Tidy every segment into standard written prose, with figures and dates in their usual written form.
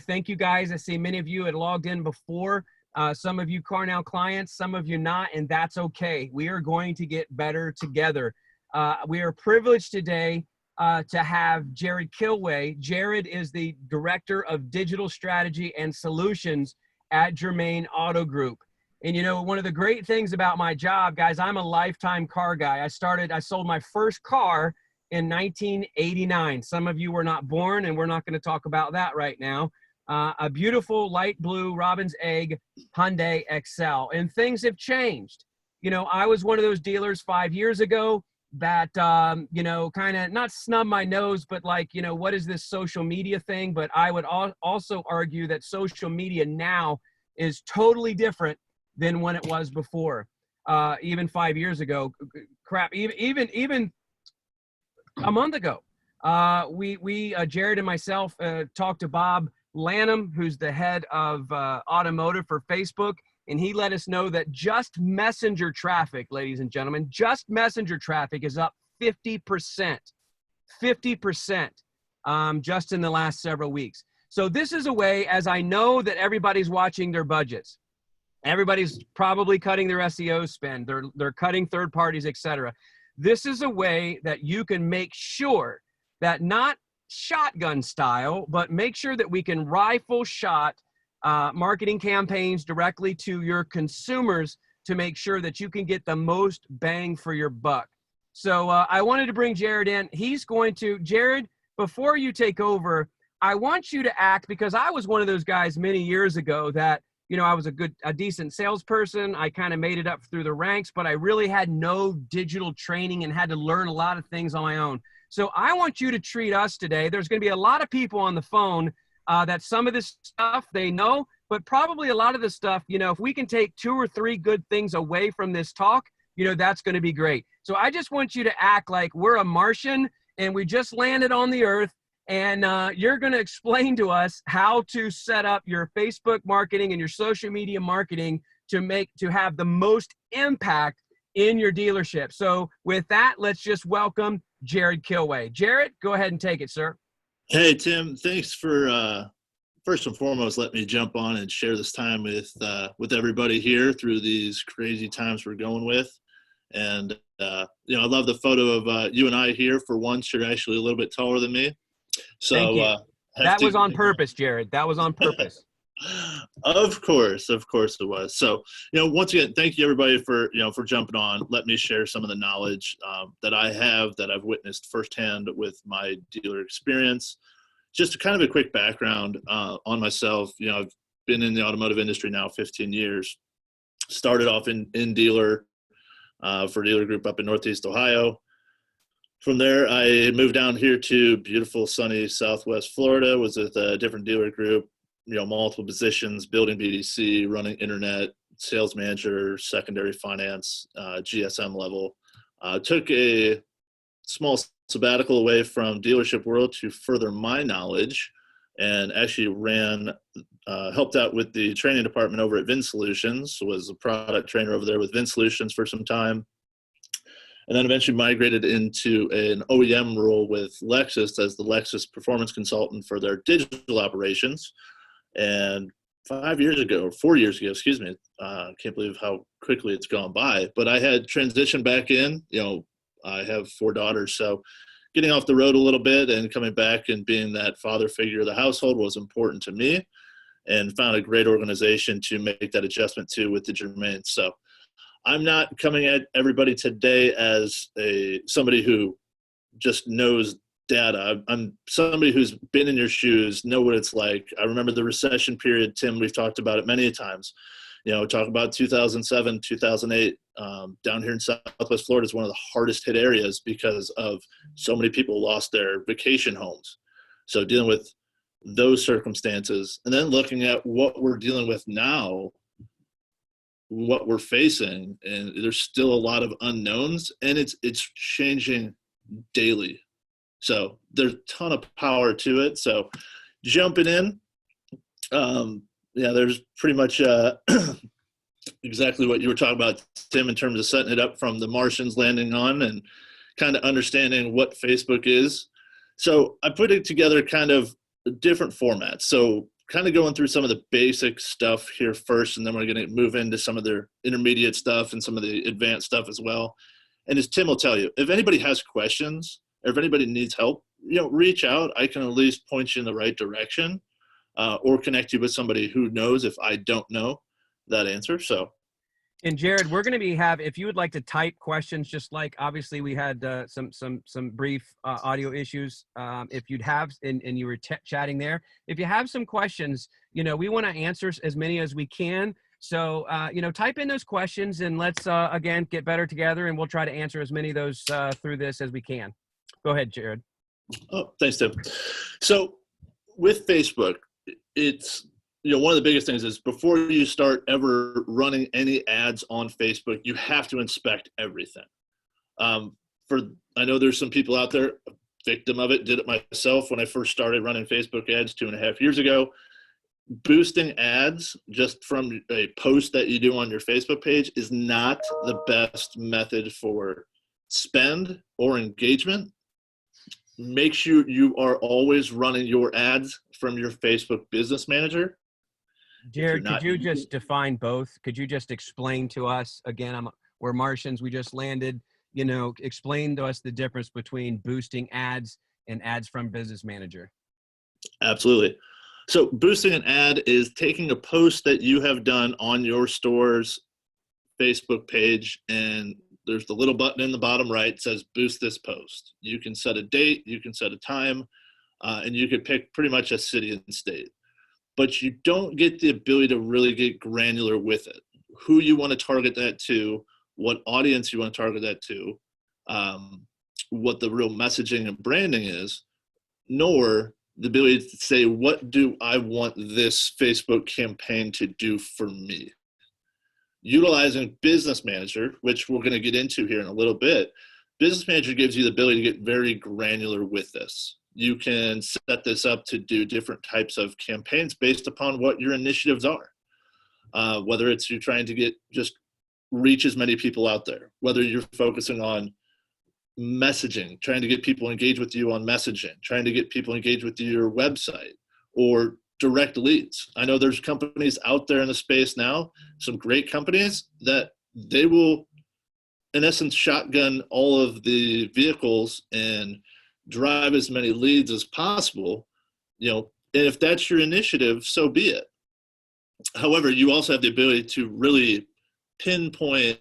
Thank you guys. I see many of you had logged in before. Some of you CarNow clients, some of you not, and that's okay. We are going to get better together. We are privileged today to have Jarrod Kilway. Jarrod is the Director of Digital Strategy and Solutions at Germain Auto Group. And you know, one of the great things about my job, guys, I'm a lifetime car guy. I sold my first car in 1989. Some of you were not born, and we're not going to talk about that right now. A beautiful light blue Robin's Egg Hyundai Excel, and things have changed. You know, I was one of those dealers 5 years ago that, you know, kind of not snub my nose, but like, you know, what is this social media thing? But I would also argue that social media now is totally different than when it was before. Even 5 years ago, crap, even a month ago, Jarrod and myself talked to Bob Lanham, who's the head of automotive for Facebook, and he let us know that just messenger traffic, ladies and gentlemen, just messenger traffic is up 50%, 50%, just in the last several weeks. So this is a way, as I know that everybody's watching their budgets. Everybody's probably cutting their SEO spend. They're cutting third parties, etc. This is a way that you can make sure that not shotgun style, but make sure that we can rifle shot marketing campaigns directly to your consumers to make sure that you can get the most bang for your buck. So I wanted to bring Jarrod in. He's going to, Jarrod, before you take over, I want you to act, because I was one of those guys many years ago that, you know, I was a decent salesperson. I kind of made it up through the ranks, but I really had no digital training and had to learn a lot of things on my own. So I want you to treat us today. There's going to be a lot of people on the phone that some of this stuff they know, but probably a lot of this stuff, you know, if we can take 2 or 3 good things away from this talk, you know, that's going to be great. So I just want you to act like we're a Martian and we just landed on the earth. And you're going to explain to us how to set up your Facebook marketing and your social media marketing to have the most impact in your dealership. So with that, let's just welcome Jarrod Kilway. Jarrod, go ahead and take it, sir. Hey, Tim, thanks for first and foremost, let me jump on and share this time with everybody here through these crazy times we're going with. And, you know, I love the photo of you and I here. For once, you're actually a little bit taller than me. So that was on purpose, Jarrod. That was on purpose. Of course it was. So, you know, once again, thank you everybody for jumping on. Let me share some of the knowledge that I have, that I've witnessed firsthand with my dealer experience. Just kind of a quick background on myself. You know, I've been in the automotive industry now 15 years. Started off in dealer for a dealer group up in Northeast Ohio. From there, I moved down here to beautiful, sunny Southwest Florida, was with a different dealer group, you know, multiple positions, building BDC, running internet, sales manager, secondary finance, GSM level. Took a small sabbatical away from dealership world to further my knowledge, and actually helped out with the training department over at Vin Solutions, was a product trainer over there with Vin Solutions for some time. And then eventually migrated into an OEM role with Lexus as the Lexus performance consultant for their digital operations. And 4 years ago, excuse me, can't believe how quickly it's gone by, but I had transitioned back in. You know, I have 4 daughters, so getting off the road a little bit and coming back and being that father figure of the household was important to me, and found a great organization to make that adjustment to with the Germain. So I'm not coming at everybody today as somebody who just knows data. I'm somebody who's been in your shoes, know what it's like. I remember the recession period, Tim, we've talked about it many times. You know, talk about 2007, 2008, down here in Southwest Florida is one of the hardest hit areas because of so many people lost their vacation homes. So dealing with those circumstances, and then looking at what we're dealing with now, what we're facing, and there's still a lot of unknowns, and it's changing daily. So there's a ton of power to it. So jumping in, yeah, there's pretty much exactly what you were talking about, Tim, in terms of setting it up from the Martians landing on and kind of understanding what Facebook is. So I put it together kind of different formats. So kind of going through some of the basic stuff here first, and then we're going to move into some of their intermediate stuff and some of the advanced stuff as well. And as Tim will tell you, if anybody has questions or if anybody needs help, reach out. I can at least point you in the right direction, or connect you with somebody who knows if I don't know that answer. So. And Jarrod, we're going to if you would like to type questions, just like obviously we had some brief audio issues. If you'd have, and you were chatting there, if you have some questions, we want to answer as many as we can. So, type in those questions and let's, again, get better together, and we'll try to answer as many of those through this as we can. Go ahead, Jarrod. Oh, thanks, Tim. So with Facebook, it's, one of the biggest things is before you start ever running any ads on Facebook, you have to inspect everything. I know there's some people out there, a victim of it, did it myself when I first started running Facebook ads 2.5 years ago. Boosting ads just from a post that you do on your Facebook page is not the best method for spend or engagement. Make sure you are always running your ads from your Facebook Business Manager. Jarrod, could you just define both? Could you just explain to us, again, we're Martians, we just landed, explain to us the difference between boosting ads and ads from Business Manager. Absolutely. So boosting an ad is taking a post that you have done on your store's Facebook page, and there's the little button in the bottom right that says boost this post. You can set a date, you can set a time, and you could pick pretty much a city and state. But you don't get the ability to really get granular with it. Who you want to target that to, what audience you want to target that to, what the real messaging and branding is, nor the ability to say, what do I want this Facebook campaign to do for me? Utilizing Business Manager, which we're going to get into here in a little bit, Business Manager gives you the ability to get very granular with this. You can set this up to do different types of campaigns based upon what your initiatives are. Whether it's you're trying to just reach as many people out there, whether you're focusing on messaging, trying to get people engaged with you on messaging, trying to get people engaged with your website, or direct leads. I know there's companies out there in the space now, some great companies that they will, in essence, shotgun all of the vehicles and drive as many leads as possible, and if that's your initiative, so be it. However, you also have the ability to really pinpoint,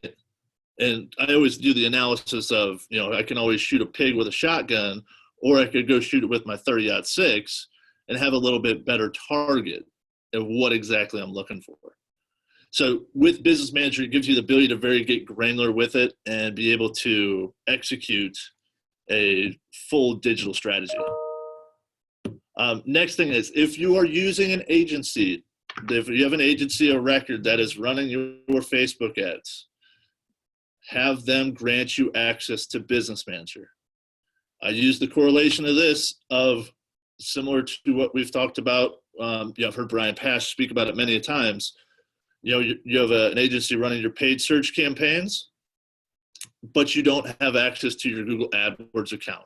and I always do the analysis of, I can always shoot a pig with a shotgun, or I could go shoot it with my 30-06 and have a little bit better target of what exactly I'm looking for. So with Business Manager, it gives you the ability to get granular with it and be able to execute a full digital strategy. Next thing is, if you are using an agency, if you have an agency of record that is running your Facebook ads, have them grant you access to Business Manager. I use the correlation of this of similar to what we've talked about. I've heard Brian Pash speak about it many times. You have an agency running your paid search campaigns, but you don't have access to your Google AdWords account.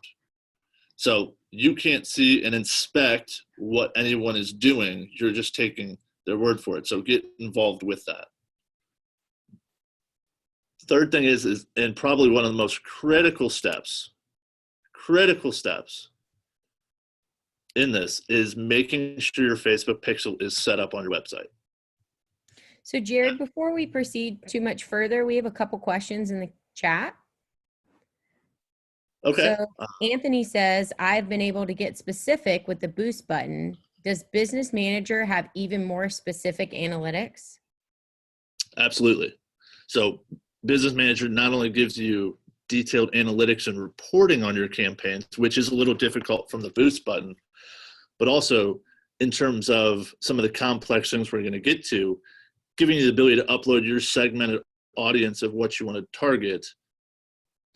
So you can't see and inspect what anyone is doing. You're just taking their word for it. So get involved with that. Third thing is, and probably one of the most critical steps in this, is making sure your Facebook pixel is set up on your website. So Jarrod, before we proceed too much further, we have a couple questions in the chat. Okay. So Anthony says, I've been able to get specific with the boost button. Does Business Manager have even more specific analytics? Absolutely. So Business Manager not only gives you detailed analytics and reporting on your campaigns, which is a little difficult from the boost button, but also in terms of some of the complex things we're going to get to, giving you the ability to upload your segmented audience of what you want to target.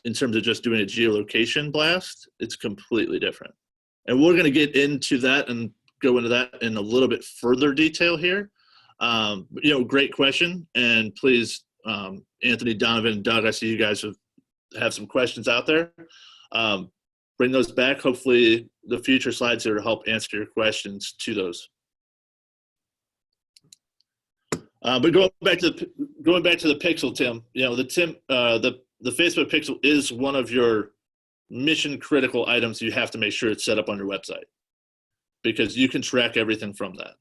In terms of just doing a geolocation blast, it's completely different. And we're going to get into that and go into that in a little bit further detail here. Great question. And please, Anthony, Donovan, and Doug, I see you guys have some questions out there. bring those back. Hopefully the future slides here to help answer your questions to those. But going back to the pixel, Tim, the Facebook pixel is one of your mission critical items. You have to make sure it's set up on your website, because you can track everything from that.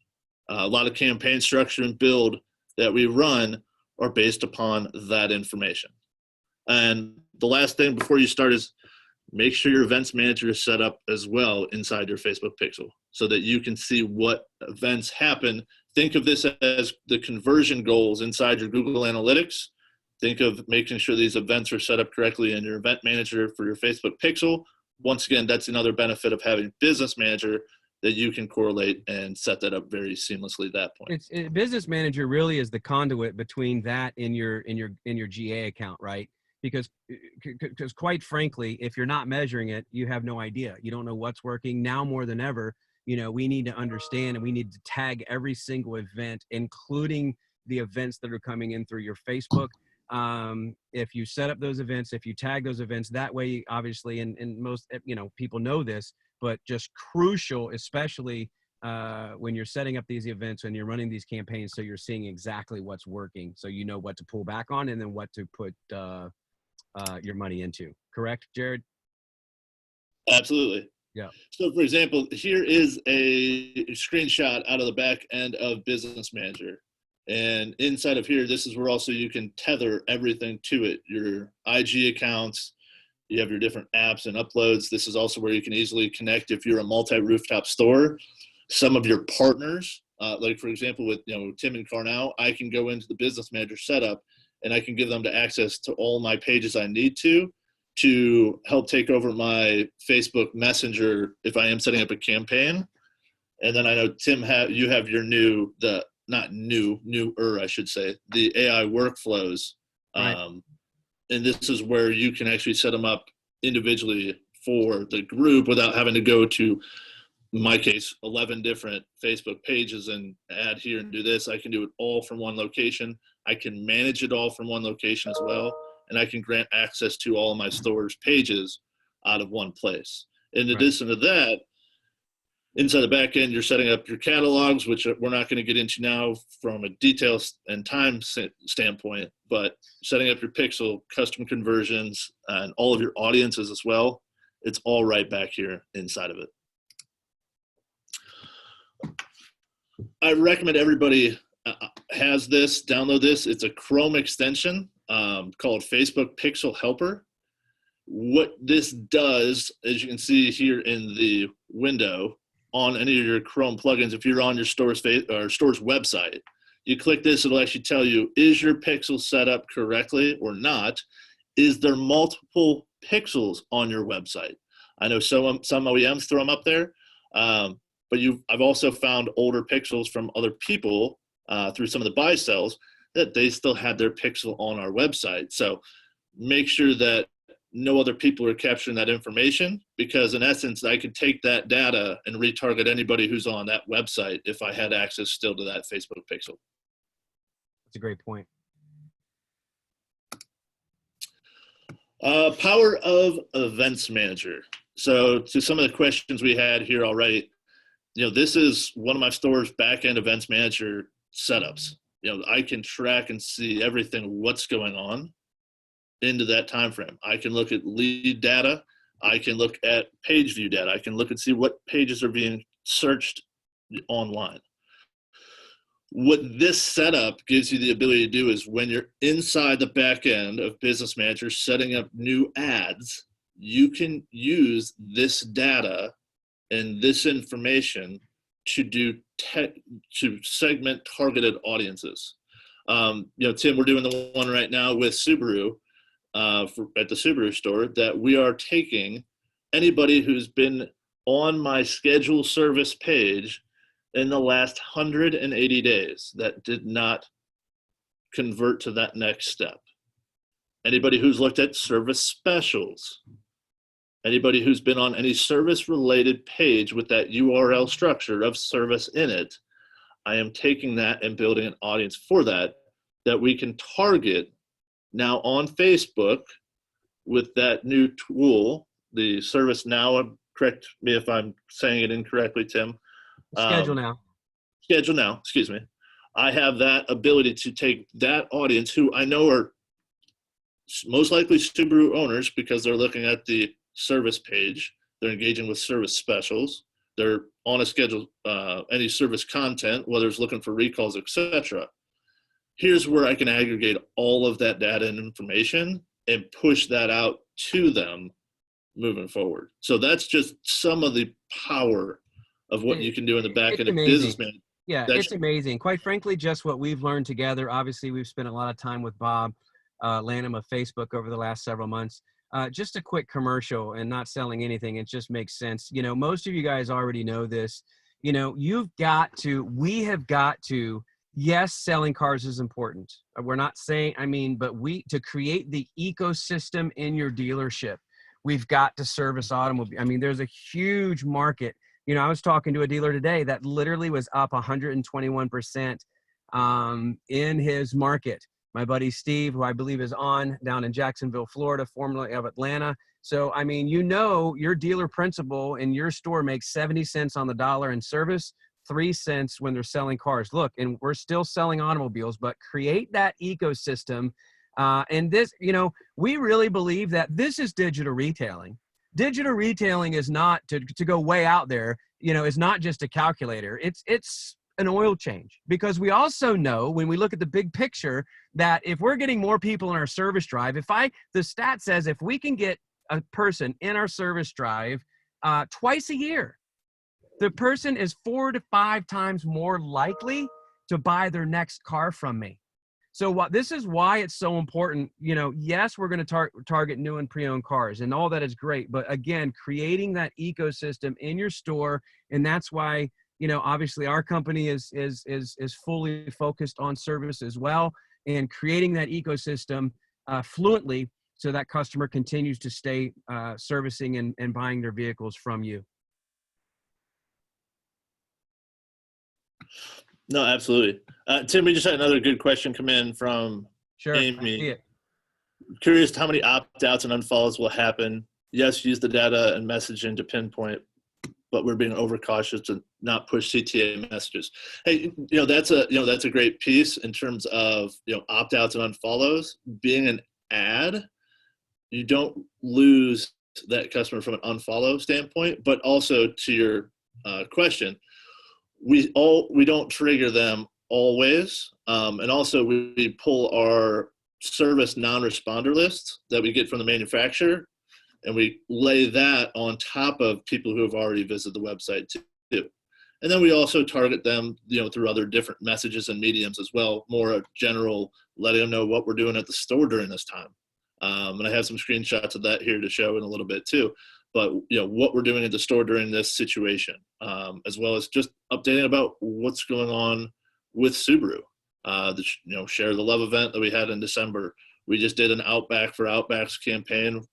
A lot of campaign structure and build that we run are based upon that information. And the last thing before you start is make sure your events manager is set up as well inside your Facebook pixel so that you can see what events happen. Think of this as the conversion goals inside your Google Analytics. Think of making sure these events are set up correctly in your event manager for your Facebook pixel. Once again, that's another benefit of having Business Manager, that you can correlate and set that up very seamlessly at that point. Business Manager really is the conduit between that and your GA account, right? Because quite frankly, if you're not measuring it, you have no idea. You don't know what's working. Now more than ever, we need to understand, and we need to tag every single event, including the events that are coming in through your Facebook. If you set up those events, if you tag those events that way, obviously, and most, people know this, but just crucial, especially when you're setting up these events and you're running these campaigns, so you're seeing exactly what's working, so you know what to pull back on and then what to put your money into. Correct, Jarrod? Absolutely. Yeah. So for example, here is a screenshot out of the back end of Business Manager. And inside of here, this is where also you can tether everything to it. Your IG accounts, you have your different apps and uploads. This is also where you can easily connect if you're a multi-rooftop store. Some of your partners, like for example with Tim and Carnell, I can go into the Business Manager setup and I can give them access to all my pages I need to help take over my Facebook Messenger if I am setting up a campaign. And then I know Tim, you have your newer, I should say, the AI workflows. Right. And this is where you can actually set them up individually for the group without having to go to, in my case, 11 different Facebook pages and add here and do this. I can do it all from one location. I can manage it all from one location as well. And I can grant access to all of my store's pages out of one place. In addition to that, inside the back end, you're setting up your catalogs, which we're not going to get into now from a detail and time standpoint, but setting up your pixel, custom conversions, and all of your audiences as well. It's all right back here inside of it. I recommend everybody has this, download this. It's a Chrome extension called Facebook Pixel Helper. What this does, as you can see here in the window, on any of your Chrome plugins, if you're on your store's website, you click this, it'll actually tell you, is your pixel set up correctly or not? Is there multiple pixels on your website? I know some OEMs throw them up there, but I've also found older pixels from other people through some of the buy sells that they still had their pixel on our website. So make sure that no other people are capturing that information, because in essence, I could take that data and retarget anybody who's on that website if I had access still to that Facebook pixel. That's a great point. Power of Events Manager. So to some of the questions we had here already, this is one of my store's back-end Events Manager setups. I can track and see everything, what's going on into that time frame. I can look at lead data. I can look at page view data. I can look and see what pages are being searched online. What this setup gives you the ability to do is when you're inside the back end of Business Manager setting up new ads, you can use this data and this information to segment targeted audiences. Tim, we're doing the one right now with Subaru at the Subaru store, that we are taking anybody who's been on my schedule service page in the last 180 days that did not convert to that next step. Anybody who's looked at service specials, anybody who's been on any service related page with that URL structure of service in it, I am taking that and building an audience for that we can target now on Facebook with that new tool the service now, correct me if I'm saying it incorrectly, Tim. Schedule now. Schedule now, excuse me. I have that ability to take that audience who I know are most likely Subaru owners because they're looking at the service page, they're engaging with service specials, they're on a schedule, any service content, whether it's looking for recalls, etc. Here's where I can aggregate all of that data and information and push that out to them moving forward. So that's just some of the power of what you can do in the back end of business management. Yeah, it's amazing. Quite frankly, just what we've learned together. Obviously, we've spent a lot of time with Bob Lanham of Facebook over the last several months. Just a quick commercial and not selling anything. It just makes sense. You know, most of you guys already know this. You know, we have got to, yes, selling cars is important. We're not saying, but to create the ecosystem in your dealership, we've got to service automobile. There's a huge market. You know, I was talking to a dealer today that literally was up 121% in his market. My buddy Steve, who I believe is down in Jacksonville, Florida, formerly of Atlanta. So, you know, your dealer principal in your store makes 70 cents on the dollar in service, 3 cents when they're selling cars. Look, and we're still selling automobiles, but create that ecosystem. And this, you know, we really believe that this is digital retailing. Digital retailing is not, to go way out there, you know, is not just a calculator. It's an oil change, because we also know when we look at the big picture that if we're getting more people in our service drive, the stat says if we can get a person in our service drive twice a year, the person is 4 to 5 times more likely to buy their next car from me. So this is why it's so important. You know, yes, we're going to target new and pre-owned cars, and all that is great. But again, creating that ecosystem in your store, and that's why, you know, obviously our company is fully focused on service as well, and creating that ecosystem fluently so that customer continues to stay servicing and buying their vehicles from you. No, absolutely. Tim, we just had another good question come in from Amy. I see it. Curious how many opt-outs and unfollows will happen. Yes, use the data and messaging to pinpoint, but we're being overcautious to not push CTA messages. Hey, that's a great piece in terms of, opt-outs and unfollows. Being an ad, you don't lose that customer from an unfollow standpoint, but also to your question, we don't trigger them always, and also we pull our service non-responder list that we get from the manufacturer, and we lay that on top of people who have already visited the website too. And then we also target them, through other different messages and mediums as well, more a general letting them know what we're doing at the store during this time. And I have some screenshots of that here to show in a little bit too. But what we're doing at the store during this situation, as well as just updating about what's going on with Subaru. The Share the Love event that we had in December. We just did an Outback for Outbacks campaign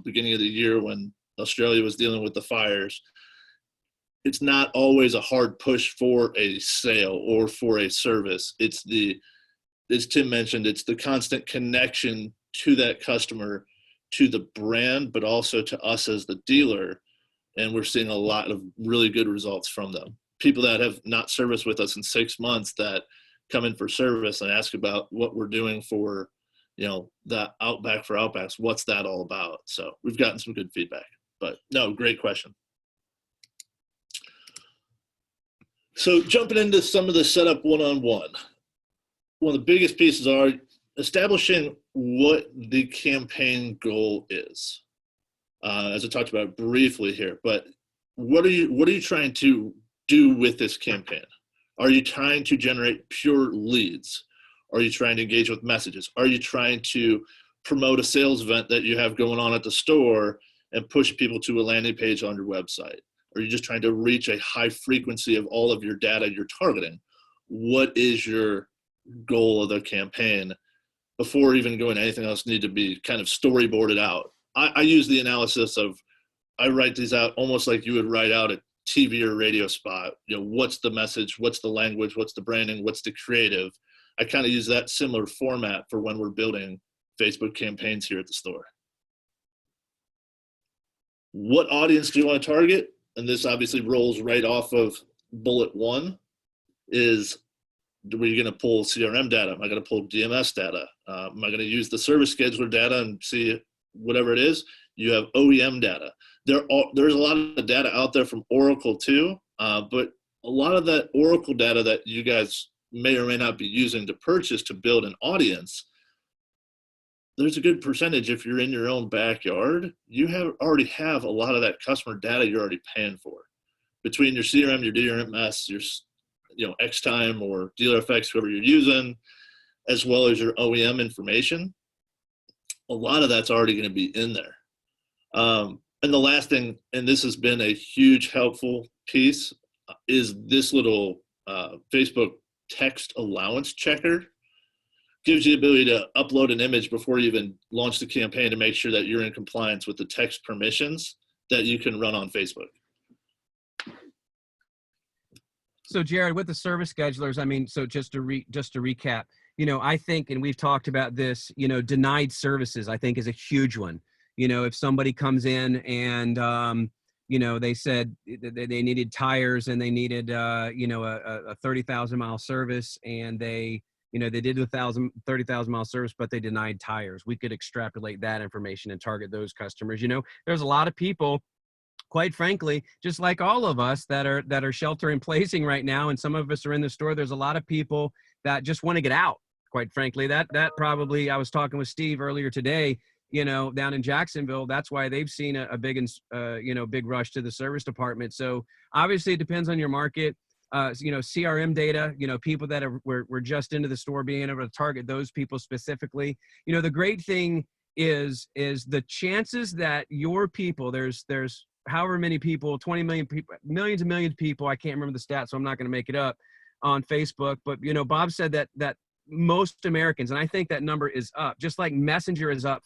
beginning of the year when Australia was dealing with the fires. It's not always a hard push for a sale or for a service. It's as Tim mentioned, it's the constant connection to that customer, to the brand, but also to us as the dealer. And we're seeing a lot of really good results from them. People that have not serviced with us in 6 months that come in for service and ask about what we're doing for, that Outback for Outbacks, what's that all about? So we've gotten some good feedback, but no, great question. So jumping into some of the setup one-on-one, one of the biggest pieces are establishing what the campaign goal is. As I talked about briefly here, but what are you trying to do with this campaign? Are you trying to generate pure leads? Are you trying to engage with messages? Are you trying to promote a sales event that you have going on at the store and push people to a landing page on your website? Are you just trying to reach a high frequency of all of your data you're targeting? What is your goal of the campaign? Before even going to anything else, need to be kind of storyboarded out. I use the analysis of, I write these out almost like you would write out a TV or radio spot. What's the message? What's the language? What's the branding? What's the creative? I kind of use that similar format for when we're building Facebook campaigns here at the store. what audience do you want to target? And this obviously rolls right off of bullet 1 is, are we going to pull CRM data? Am I going to pull DMS data? Am I going to use the service scheduler data and see whatever it is? You have OEM data. There's a lot of data out there from Oracle too, but a lot of that Oracle data that you guys may or may not be using to purchase to build an audience, there's a good percentage, if you're in your own backyard, you already have a lot of that customer data you're already paying for. Between your CRM, your DMS, your Xtime or DealerFX, whoever you're using, as well as your OEM information, a lot of that's already going to be in there. And the last thing, and this has been a huge helpful piece, is this little Facebook text allowance checker. Gives you the ability to upload an image before you even launch the campaign to make sure that you're in compliance with the text permissions that you can run on Facebook. So Jarrod, with the service schedulers, I mean, so just to recap, I think, and we've talked about this, denied services, I think, is a huge one. If somebody comes in and, they said they needed tires and they needed, a 30,000 mile service, and they did a 30,000 mile service, but they denied tires. We could extrapolate that information and target those customers. There's a lot of people, quite frankly, just like all of us that are shelter in placing right now, and some of us are in the store. There's a lot of people that just want to get out. Quite frankly, that probably, I was talking with Steve earlier today, down in Jacksonville. That's why they've seen a big rush to the service department. So obviously it depends on your market. CRM data, people that were just into the store, being able to target those people specifically. The great thing is the chances that your people, there's however many people, 20 million people, millions and millions of people, I can't remember the stats, so I'm not going to make it up, on Facebook. But, Bob said that most Americans, and I think that number is up, just like Messenger is up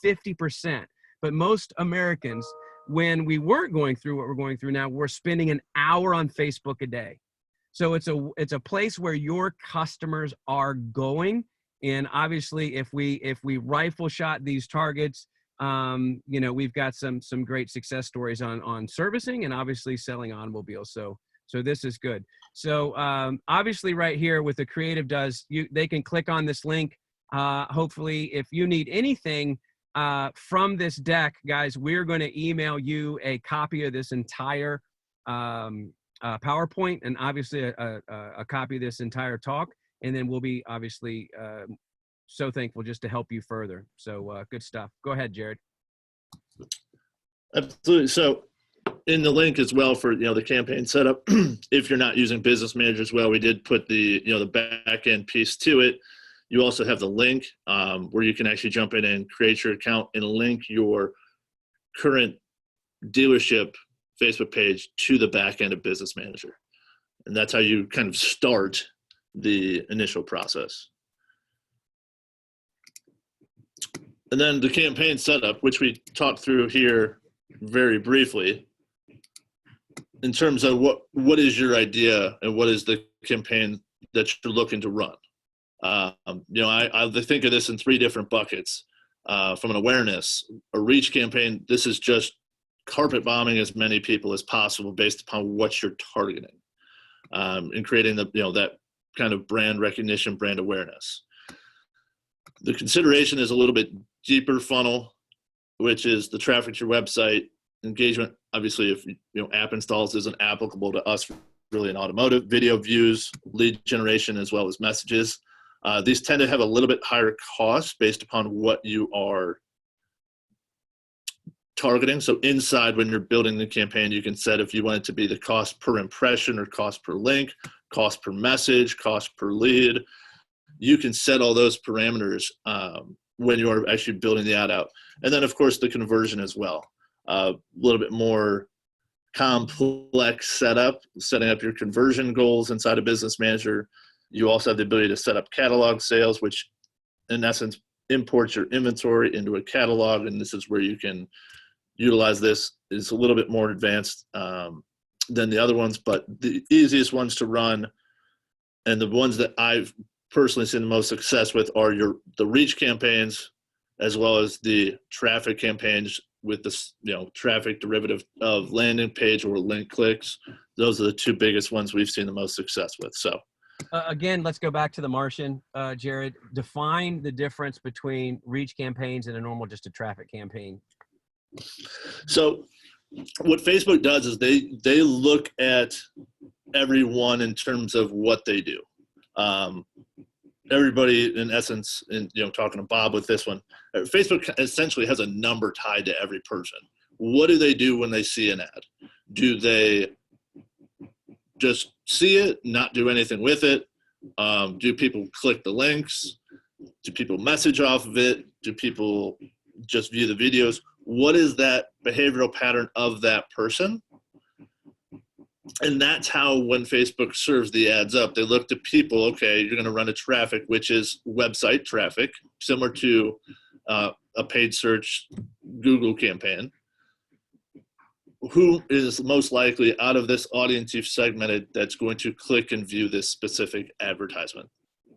50%. But most Americans, when we weren't going through what we're going through now, we're spending an hour on Facebook a day. So it's a place where your customers are going. And obviously, if we rifle shot these targets, we've got some great success stories on servicing and obviously selling automobiles. So this is good. So obviously, right here with the creative they can click on this link. Hopefully, if you need anything from this deck, guys, we're going to email you a copy of this entire PowerPoint, and obviously a copy of this entire talk, and then we'll be obviously so thankful just to help you further. So good stuff. Go ahead, Jarrod. Absolutely. So in the link as well for the campaign setup, if you're not using Business Manager as well, we did put the the back end piece to it. You also have the link where you can actually jump in and create your account and link your current dealership Facebook page to the back end of Business Manager. And that's how you kind of start the initial process. And then the campaign setup, which we talked through here very briefly, in terms of what is your idea and what is the campaign that you're looking to run. I think of this in 3 different buckets. From an awareness, a reach campaign, this is just carpet bombing as many people as possible based upon what you're targeting, and creating that kind of brand recognition, brand awareness. The consideration is a little bit deeper funnel, which is the traffic to your website. Engagement, obviously, if app installs isn't applicable to us really in automotive. Video views, lead generation, as well as messages. These tend to have a little bit higher cost based upon what you are targeting. So inside, when you're building the campaign, you can set if you want it to be the cost per impression or cost per link, cost per message, cost per lead. You can set all those parameters when you are actually building the ad out. And then, of course, the conversion as well. A little bit more complex setup, setting up your conversion goals inside of Business Manager. You also have the ability to set up catalog sales, which in essence imports your inventory into a catalog. And this is where you can utilize this. It's a little bit more advanced than the other ones, but the easiest ones to run and the ones that I've personally seen the most success with are the reach campaigns, as well as the traffic campaigns with this, traffic derivative of landing page or link clicks. Those are the two biggest ones we've seen the most success with. So again, let's go back to the Martian, Jarrod. Define the difference between reach campaigns and a normal just a traffic campaign. So what Facebook does is they look at everyone in terms of what they do. Everybody, in essence, talking to Bob with this one, Facebook essentially has a number tied to every person. What do they do when they see an ad? Do they just see it, not do anything with it? Do people click the links? Do people message off of it? Do people just view the videos? What is that behavioral pattern of that person? And that's how, when Facebook serves the ads up, they look to people, okay, you're going to run a traffic, which is website traffic, similar to a paid search Google campaign. Who is most likely out of this audience you've segmented that's going to click and view this specific advertisement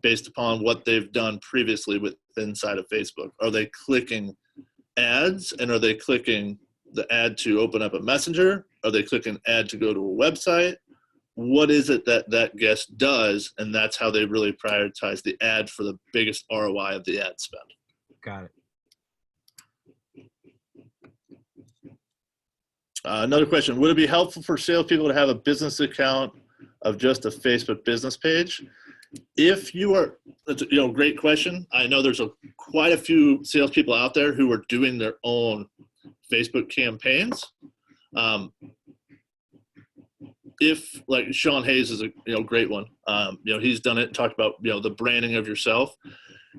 based upon what they've done previously with inside of Facebook? Are they clicking ads, and are they clicking the ad to open up a messenger? Are they clicking ad to go to a website? What is it that guest does? And that's how they really prioritize the ad for the biggest ROI of the ad spend. Got it. Another question: would it be helpful for salespeople to have a business account of just a Facebook business page? If you are, that's a great question. I know there's quite a few salespeople out there who are doing their own Facebook campaigns. If, like, Sean Hayes is a great one. He's done it and talked about the branding of yourself.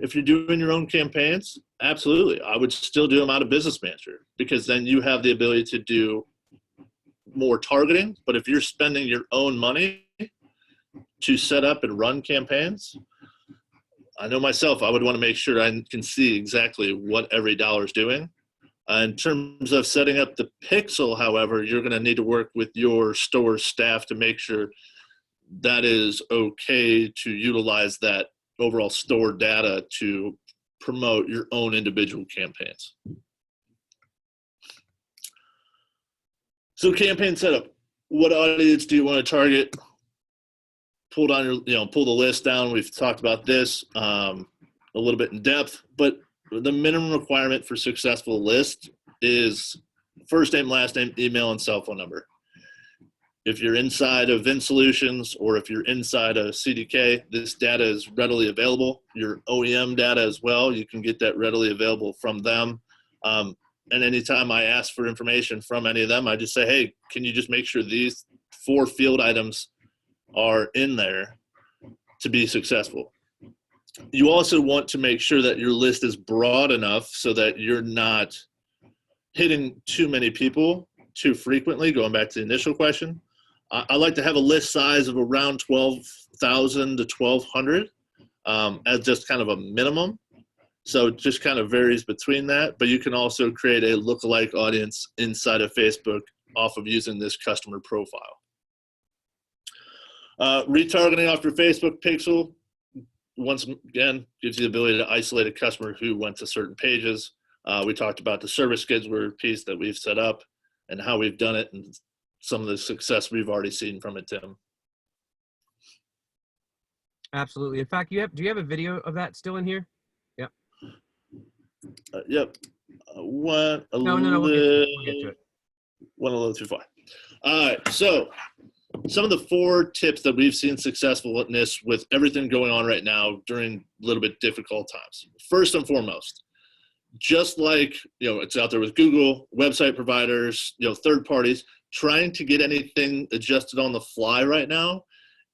If you're doing your own campaigns, absolutely, I would still do them out of Business Manager, because then you have the ability to do more targeting. But if you're spending your own money to set up and run campaigns, I know myself, I would want to make sure I can see exactly what every dollar is doing. In terms of setting up the pixel, however, you're going to need to work with your store staff to make sure that is okay to utilize that overall store data to promote your own individual campaigns. So campaign setup, what audience do you want to target? Pull down pull the list down. We've talked about this a little bit in depth, but the minimum requirement for successful list is first name, last name, email, and cell phone number. If you're inside of Vin Solutions, or if you're inside of CDK, this data is readily available. Your OEM data as well, you can get that readily available from them. And anytime I ask for information from any of them, I just say, hey, can you just make sure these 4 field items are in there to be successful? You also want to make sure that your list is broad enough so that you're not hitting too many people too frequently. Going back to the initial question, I like to have a list size of around 12,000 to 1,200 as just kind of a minimum. So it just kind of varies between that, but you can also create a lookalike audience inside of Facebook off of using this customer profile. Retargeting off your Facebook pixel, once again, gives you the ability to isolate a customer who went to certain pages. We talked about the service scheduler piece that we've set up and how we've done it, and some of the success we've already seen from it, Tim. Absolutely. In fact, do you have a video of that still in here? Yep. Yep. No, we'll get to it. Went a little too far. All right. So some of the 4 tips that we've seen successfulness with everything going on right now during a little bit difficult times. First and foremost, just like it's out there with Google, website providers, third parties, trying to get anything adjusted on the fly right now,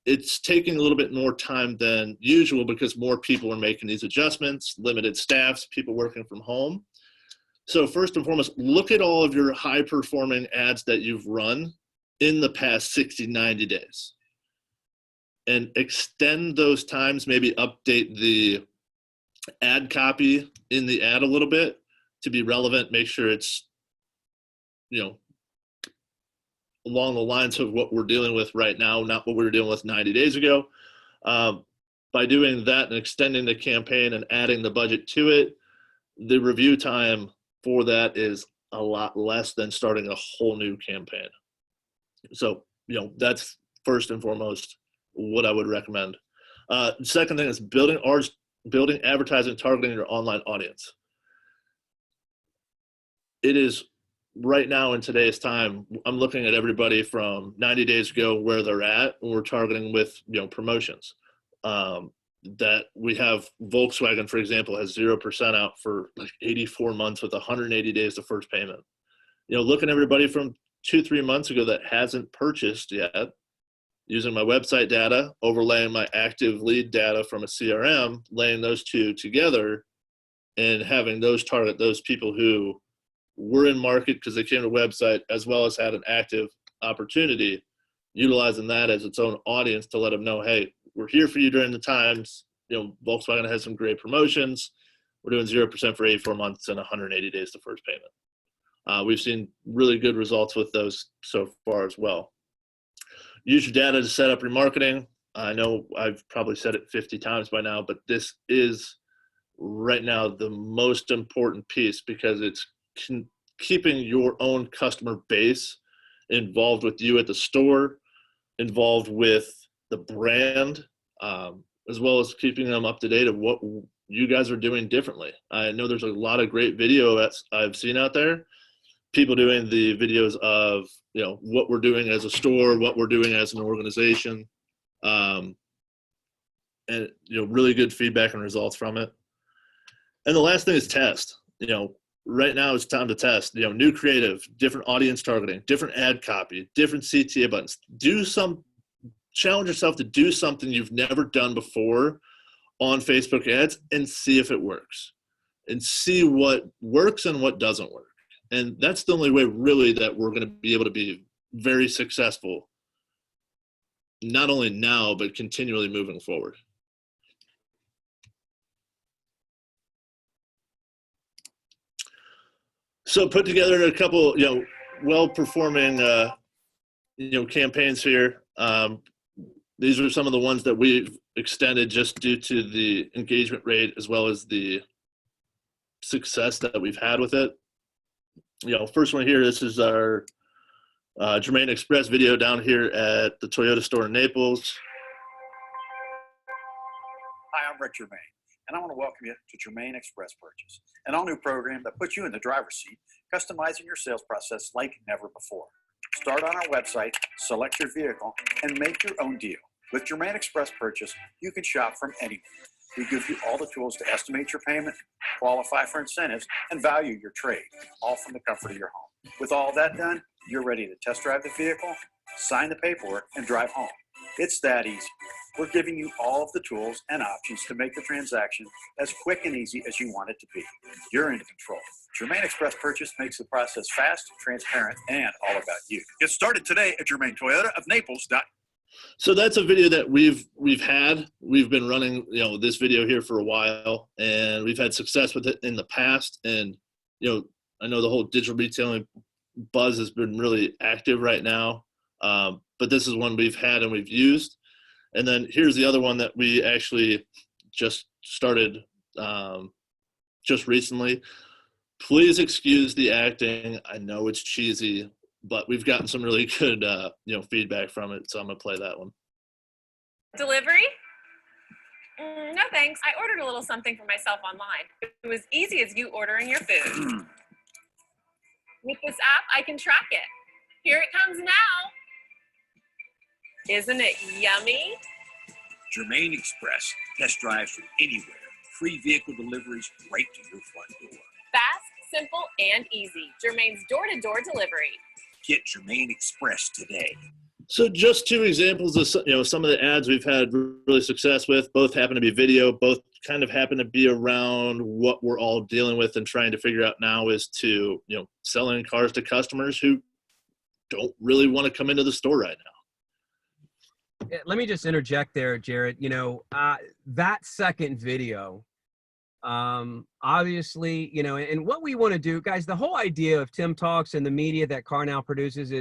it's taking a little bit more time than usual because more people are making these adjustments, limited staffs, people working from home. So first and foremost, look at all of your high performing ads that you've run in the past 60, 90 days and extend those times, maybe update the ad copy in the ad a little bit to be relevant, make sure it's, along the lines of what we're dealing with right now, not what we were dealing with 90 days ago. By doing that and extending the campaign and adding the budget to it, the review time for that is a lot less than starting a whole new campaign. So, that's first and foremost what I would recommend. Second thing is building advertising, targeting your online audience. It is right now in today's time, I'm looking at everybody from 90 days ago where they're at, and we're targeting with, promotions. That we have Volkswagen, for example, has 0% out for like 84 months with 180 days to first payment. Looking at everybody from 2-3 months ago that hasn't purchased yet, using my website data, overlaying my active lead data from a CRM, laying those two together and having those target those people who were in market because they came to the website as well as had an active opportunity, utilizing that as its own audience to let them know, hey, we're here for you during the times. Volkswagen has some great promotions. We're doing 0% for 84 months and 180 days to first payment. We've seen really good results with those so far as well. Use your data to set up your marketing. I know I've probably said it 50 times by now, but this is right now the most important piece because it's keeping your own customer base involved with you at the store, involved with the brand, as well as keeping them up to date of what you guys are doing differently. I know there's a lot of great video that I've seen out there. People doing the videos of, what we're doing as a store, what we're doing as an organization, and, really good feedback and results from it. And the last thing is test. Right now it's time to test, new creative, different audience targeting, different ad copy, different CTA buttons. Challenge yourself to do something you've never done before on Facebook ads and see if it works and see what works and what doesn't work. And that's the only way really that we're going to be able to be very successful, not only now, but continually moving forward. So put together a couple, well-performing, campaigns here. These are some of the ones that we've extended just due to the engagement rate as well as the success that we've had with it. First one here, this is our Germain Express video down here at the Toyota store in Naples. Hi, I'm Rick Germain, and I want to welcome you to Germain Express Purchase, an all-new program that puts you in the driver's seat, customizing your sales process like never before. Start on our website, select your vehicle, and make your own deal. With Germain Express Purchase, you can shop from anywhere. We give you all the tools to estimate your payment, qualify for incentives, and value your trade, all from the comfort of your home. With all that done, you're ready to test drive the vehicle, sign the paperwork, and drive home. It's that easy. We're giving you all of the tools and options to make the transaction as quick and easy as you want it to be. You're in control. Germain Express Purchase makes the process fast, transparent, and all about you. Get started today at Germain Toyota of Naples. So that's a video that we've been running, this video here for a while, and we've had success with it in the past. And, I know the whole digital retailing buzz has been really active right now. But this is one we've had and we've used. And then here's the other one that we actually just started just recently. Please excuse the acting. I know it's cheesy, but we've gotten some really good, feedback from it. So I'm going to play that one. Delivery? No thanks. I ordered a little something for myself online. It was easy as you ordering your food. With this app, I can track it. Here it comes now. Isn't it yummy? Germain Express, test drives from anywhere. Free vehicle deliveries right to your front door. Fast, simple, and easy. Germain's door-to-door delivery. Get Germain Express today. So just two examples of some of the ads we've had really success with. Both happen to be video. Both kind of happen to be around what we're all dealing with and trying to figure out now is to selling cars to customers who don't really want to come into the store right now. Let me just interject there, Jarrod. That second video, obviously, and what we want to do, guys, the whole idea of Tim Talks and the media that Car Now produces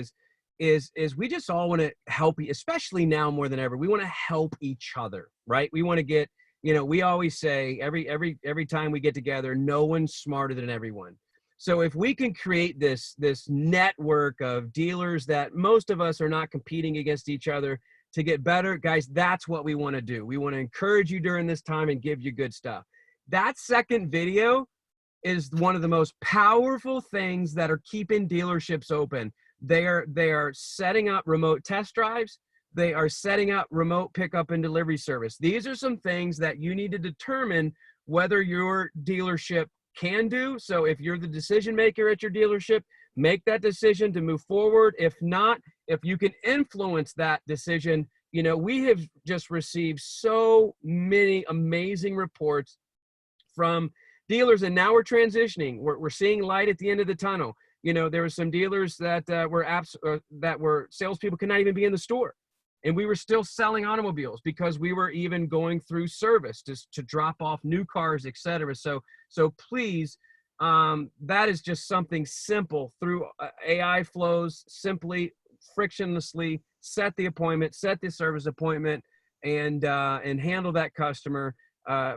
is we just all want to help, especially now more than ever. We want to help each other, right? We want to get, we always say every time we get together, no one's smarter than everyone. So if we can create this network of dealers that most of us are not competing against each other to get better, guys, that's what we want to do. We want to encourage you during this time and give you good stuff. That second video is one of the most powerful things that are keeping dealerships open. They are setting up remote test drives. They are setting up remote pickup and delivery service. These are some things that you need to determine whether your dealership can do. So if you're the decision maker at your dealership, make that decision to move forward. If not, if you can influence that decision, you know, we have just received so many amazing reports from dealers, and now we're transitioning. We're seeing light at the end of the tunnel. You know, there were some dealers that were salespeople could not even be in the store, and we were still selling automobiles because we were even going through service to drop off new cars, etc. So please, that is just something simple through AI flows. Simply, frictionlessly set the appointment, set the service appointment, and handle that customer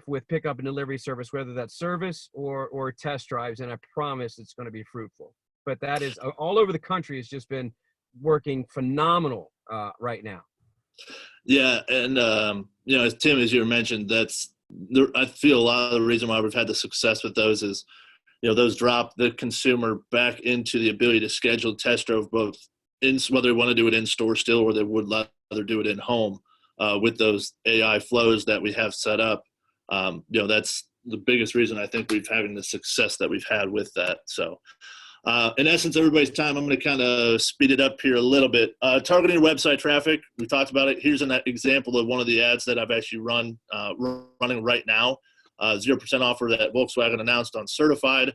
with pickup and delivery service, whether that's service or test drives. And I promise it's going to be fruitful. But that is all over the country. It's just been working phenomenal right now. Yeah, and you know, as Tim, as you mentioned, I feel a lot of the reason why we've had the success with those is, you know, those drop the consumer back into the ability to schedule test drive, both whether they want to do it in store still or they would rather do it in home with those AI flows that we have set up. You know, that's the biggest reason I think we've having the success that we've had with that. So in essence, everybody's time, I'm going to kind of speed it up here a little bit. Targeting website traffic, we talked about it. Here's an example of one of the ads that I've actually running right now. 0% offer that Volkswagen announced on Certified.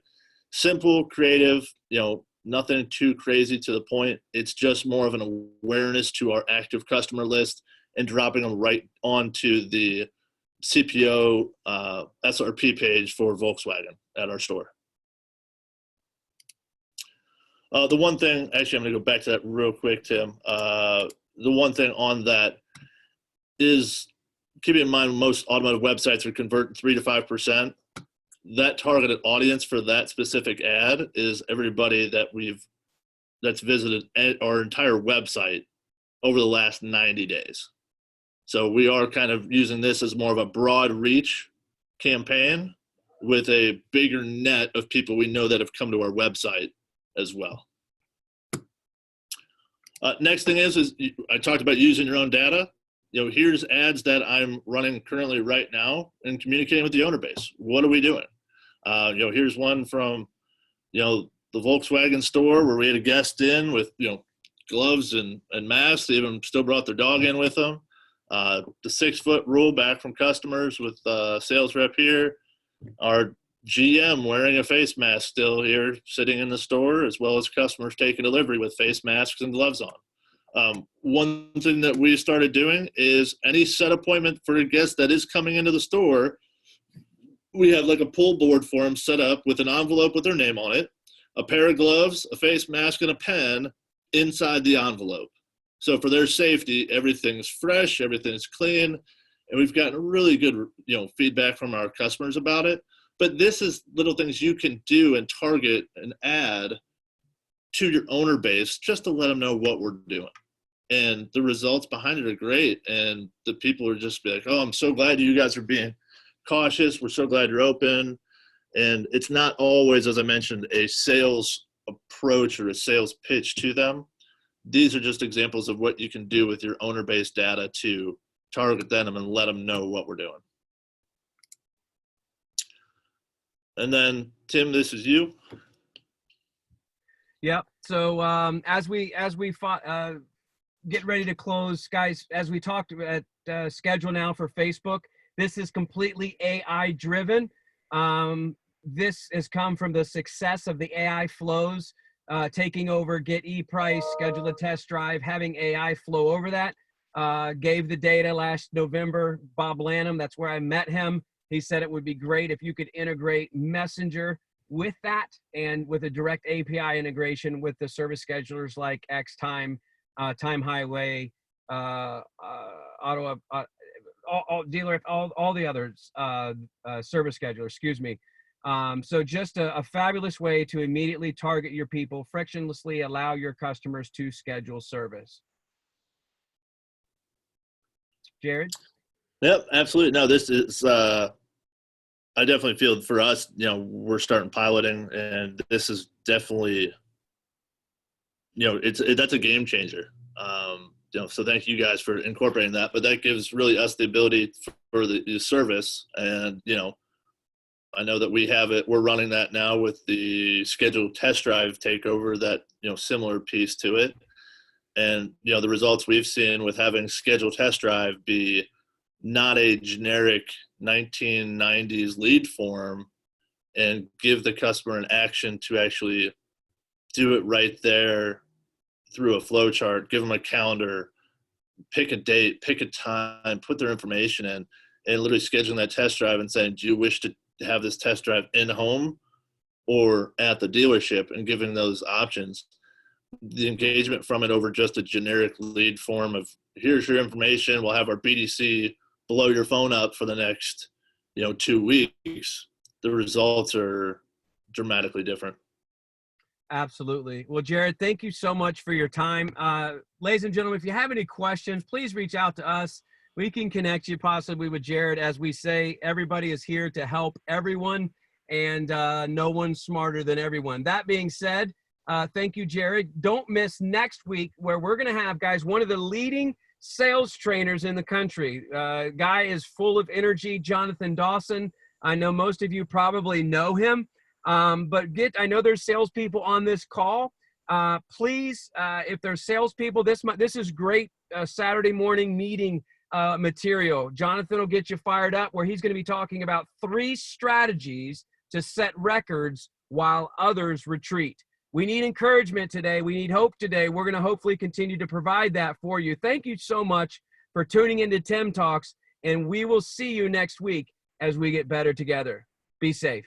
Simple, creative, you know, nothing too crazy to the point. It's just more of an awareness to our active customer list and dropping them right onto the CPO SRP page for Volkswagen at our store. The one thing, actually, I'm going to go back to that real quick, Tim. The one thing on that is keeping in mind most automotive websites are converting 3 to 5%. That targeted audience for that specific ad is everybody that's visited our entire website over the last 90 days. So we are kind of using this as more of a broad reach campaign with a bigger net of people we know that have come to our website as well. Next thing is I talked about using your own data. You know, here's ads that I'm running currently right now and communicating with the owner base. What are we doing? You know, here's one from, you know, the Volkswagen store where we had a guest in with, you know, gloves and masks. They even still brought their dog in with them. The 6-foot rule back from customers with sales rep here. Our GM wearing a face mask still here sitting in the store, as well as customers taking delivery with face masks and gloves on. One thing that we started doing is any set appointment for a guest that is coming into the store, we have like a pull board for them set up with an envelope with their name on it, a pair of gloves, a face mask, and a pen inside the envelope. So for their safety, everything's fresh, everything's clean, and we've gotten really good, you know, feedback from our customers about it. But this is little things you can do and target an ad to your owner base just to let them know what we're doing. And the results behind it are great. And the people are just be like, oh, I'm so glad you guys are being cautious. We're so glad you're open. And it's not always, as I mentioned, a sales approach or a sales pitch to them. These are just examples of what you can do with your owner-based data to target them and let them know what we're doing. And then, Tim, this is you. Yep. So as we get ready to close, guys, as we talked at schedule now for Facebook, this is completely AI driven. This has come from the success of the AI flows, taking over Get ePrice, schedule a test drive, having AI flow over that. Gave the data last November, Bob Lanham, that's where I met him. He said it would be great if you could integrate Messenger with that and with a direct API integration with the service schedulers like XTime, Time Highway, Auto, all dealer, all the others, service schedulers, excuse me. So just a fabulous way to immediately target your people, frictionlessly allow your customers to schedule service. Jarrod? Yep, absolutely. No, this is, I definitely feel for us, we're starting piloting, and this is definitely, that's a game changer. So thank you guys for incorporating that, but that gives really us the ability for the service. And, I know that we have it, we're running that now with the scheduled test drive takeover, that, similar piece to it. And, the results we've seen with having scheduled test drive be not a generic 1990s lead form, and give the customer an action to actually do it right there through a flow chart, give them a calendar, pick a date, pick a time, put their information in, and literally scheduling that test drive and saying, do you wish to have this test drive in home or at the dealership, and giving those options. The engagement from it over just a generic lead form of, here's your information, we'll have our BDC blow your phone up for the next 2 weeks, the results are dramatically different. Absolutely. Well, Jarrod, thank you so much for your time. Ladies and gentlemen, if you have any questions, please reach out to us. We can connect you possibly with Jarrod. As we say, everybody is here to help everyone, and no one's smarter than everyone. That being said, thank you, Jarrod. Don't miss next week, where we're going to have, guys, one of the leading sales trainers in the country. Guy is full of energy, Jonathan Dawson. I know most of you probably know him, but I know there's salespeople on this call. Please, if there's salespeople, this is great Saturday morning meeting material. Jonathan will get you fired up, where he's going to be talking about 3 strategies to set records while others retreat. We need encouragement today. We need hope today. We're going to hopefully continue to provide that for you. Thank you so much for tuning into Tim Talks, and we will see you next week as we get better together. Be safe.